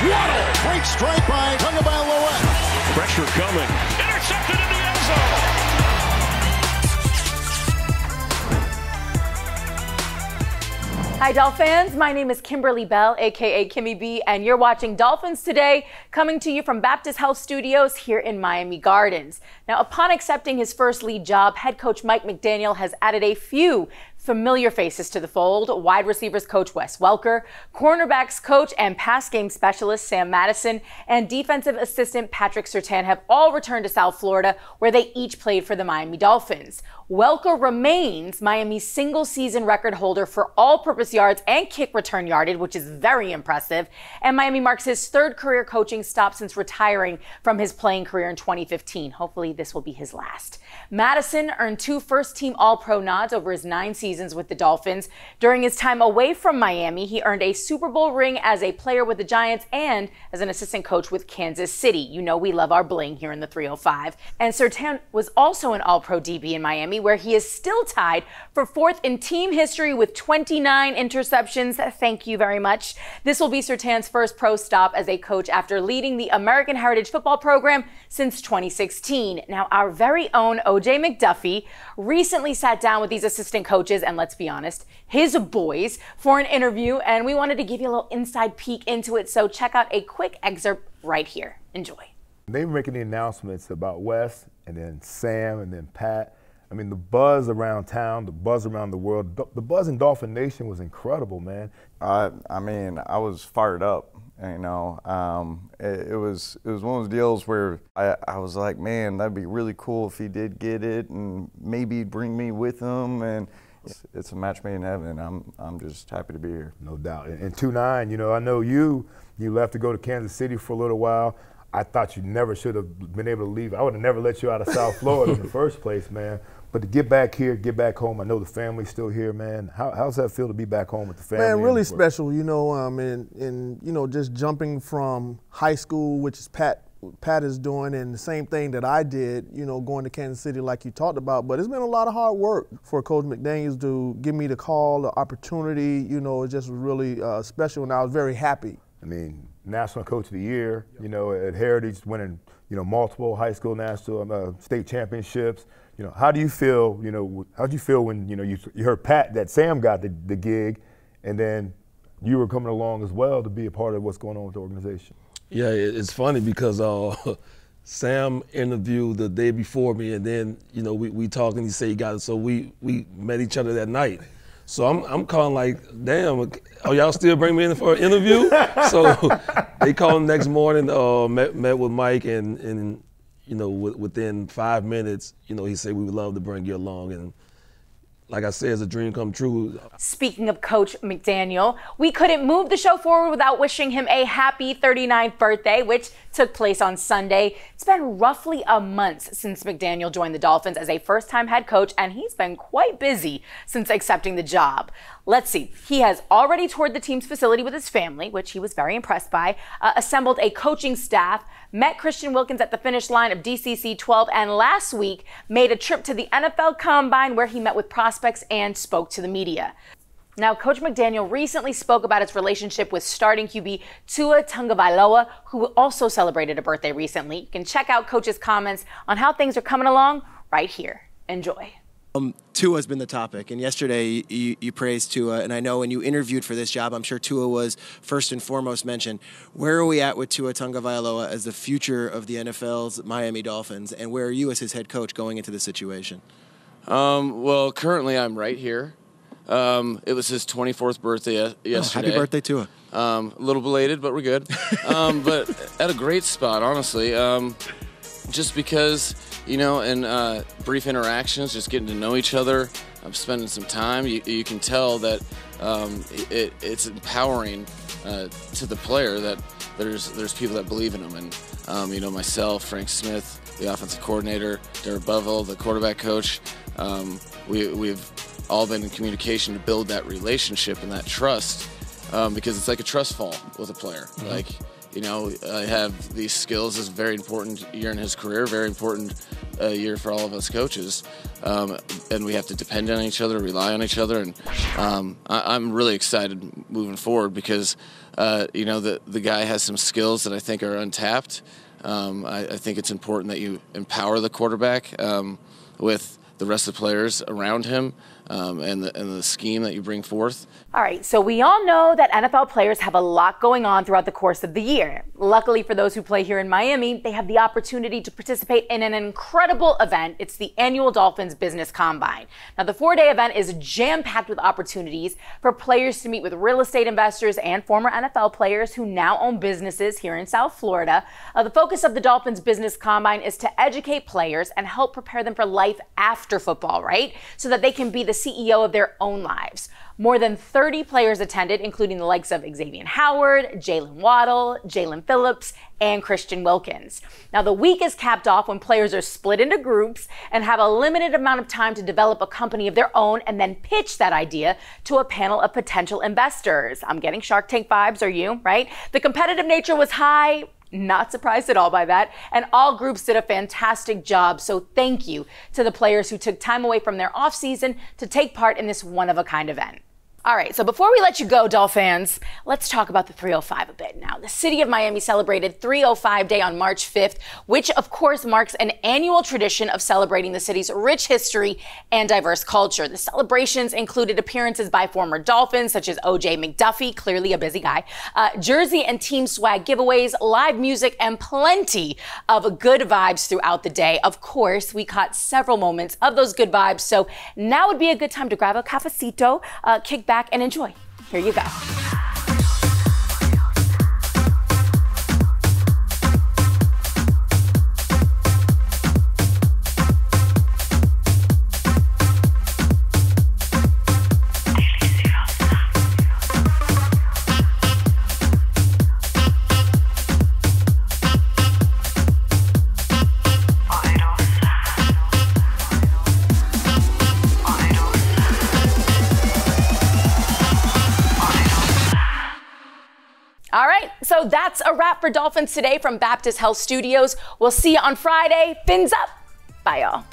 Waddle breaks straight by Tagovailoa. Pressure coming. Intercepted in the end zone. Hi, Dolphins. My name is Kimberly Bell, a.k.a. Kimmy B, and you're watching Dolphins Today, coming to you from Baptist Health Studios here in Miami Gardens. Now, upon accepting his first lead job, head coach Mike McDaniel has added a few familiar faces to the fold. Wide receivers coach Wes Welker, cornerbacks coach and pass game specialist Sam Madison, and defensive assistant Patrick Surtain have all returned to South Florida, where they each played for the Miami Dolphins. Welker remains Miami's single-season record holder for all-purpose yards and kick return yardage, which is very impressive. And Miami marks his third career coaching stop since retiring from his playing career in 2015. Hopefully this will be his last. Madison earned 2 first-team All-Pro nods over his 9 seasons with the Dolphins. During his time away from Miami, he earned a Super Bowl ring as a player with the Giants and as an assistant coach with Kansas City. You know we love our bling here in the 305. And Surtain was also an All-Pro DB in Miami, where he is still tied for 4th in team history with 29 interceptions. Thank you very much. This will be Surtain's first pro stop as a coach after leading the American Heritage Football Program since 2016. Now, our very own OJ McDuffie recently sat down with these assistant coaches and, let's be honest, his boys for an interview, and we wanted to give you a little inside peek into it, so check out a quick excerpt right here. Enjoy. They were making the announcements about Wes and then Sam and then Pat. I mean, the buzz around town, the buzz around the world, the buzz in Dolphin Nation was incredible, man. I mean, I was fired up. You know, it was one of those deals where I was like, man, that'd be really cool if he did get it, and maybe bring me with him. And it's a match made in heaven. I'm just happy to be here. No doubt. And 2-9, you know, I know you left to go to Kansas City for a little while. I thought you never should have been able to leave. I would have never let you out of South Florida in the first place, man. But to get back here, get back home, I know the family's still here, man. How's that feel to be back home with the family? Man, really special, you know, and you know, just jumping from high school, which is Pat is doing, and the same thing that I did, you know, going to Kansas City like you talked about. But it's been a lot of hard work for Coach McDaniel to give me the call, the opportunity. You know, it just was really special, and I was very happy. I mean, National Coach of the Year, you know, at Heritage, winning, you know, multiple high school national state championships. You know, how do you feel? You know, how did you feel when you heard Pat that Sam got the gig, and then you were coming along as well to be a part of what's going on with the organization? Yeah, it's funny because Sam interviewed the day before me, and then we talked, and he said he got it. So we met each other that night. So I'm calling like, damn, are y'all still bring me in for an interview? So they called him next morning, met with Mike, and within 5 minutes, he said, we would love to bring you along. And like I said, it's a dream come true. Speaking of Coach McDaniel, we couldn't move the show forward without wishing him a happy 39th birthday, which took place on Sunday. It's been roughly a month since McDaniel joined the Dolphins as a first-time head coach, and he's been quite busy since accepting the job. Let's see. He has already toured the team's facility with his family, which he was very impressed by, assembled a coaching staff, met Christian Wilkins at the finish line of DCC 12, and last week made a trip to the NFL Combine where he met with prospects and spoke to the media. Now, Coach McDaniel recently spoke about his relationship with starting QB Tua Tagovailoa, who also celebrated a birthday recently. You can check out Coach's comments on how things are coming along right here. Enjoy. Tua's been the topic, and yesterday you praised Tua, and I know when you interviewed for this job, I'm sure Tua was first and foremost mentioned. Where are we at with Tua Tagovailoa as the future of the NFL's Miami Dolphins, and where are you as his head coach going into the situation? Well, currently I'm right here. It was his 24th birthday yesterday. Oh, happy birthday, Tua. A little belated, but we're good. But at a great spot, honestly. Just because, in brief interactions, just getting to know each other, I'm spending some time. You can tell that it's empowering to the player that there's people that believe in him. And, myself, Frank Smith, the offensive coordinator, Derek Bevell, the quarterback coach, we've all been in communication to build that relationship and that trust because it's like a trust fall with a player. Mm-hmm. Like, I have these skills. It's a very important year in his career, very important year for all of us coaches, and we have to depend on each other, rely on each other, and I'm really excited moving forward because the guy has some skills that I think are untapped. I think it's important that you empower the quarterback with the rest of the players around him and the scheme that you bring forth. All right, so we all know that NFL players have a lot going on throughout the course of the year. Luckily for those who play here in Miami, they have the opportunity to participate in an incredible event. It's the annual Dolphins Business Combine. Now, the 4-day event is jam-packed with opportunities for players to meet with real estate investors and former NFL players who now own businesses here in South Florida. The focus of the Dolphins Business Combine is to educate players and help prepare them for life after football, right? So that they can be the CEO of their own lives. More than 30 players attended, including the likes of Xavier Howard, Jalen Waddle, Jalen Phillips, and Christian Wilkins. Now, the week is capped off when players are split into groups and have a limited amount of time to develop a company of their own and then pitch that idea to a panel of potential investors. I'm getting Shark Tank vibes, are you, right? The competitive nature was high. Not surprised at all by that. And all groups did a fantastic job. So thank you to the players who took time away from their off season to take part in this one-of-a-kind event. All right, so before we let you go, Dolph fans, let's talk about the 305 a bit now. The city of Miami celebrated 305 Day on March 5th, which of course marks an annual tradition of celebrating the city's rich history and diverse culture. The celebrations included appearances by former Dolphins, such as OJ McDuffie, clearly a busy guy, jersey and team swag giveaways, live music, and plenty of good vibes throughout the day. Of course, we caught several moments of those good vibes, so now would be a good time to grab a cafecito, kick back, and enjoy. Here you go. All right, so that's a wrap for Dolphins Today from Baptist Health Studios. We'll see you on Friday. Fins up. Bye, y'all.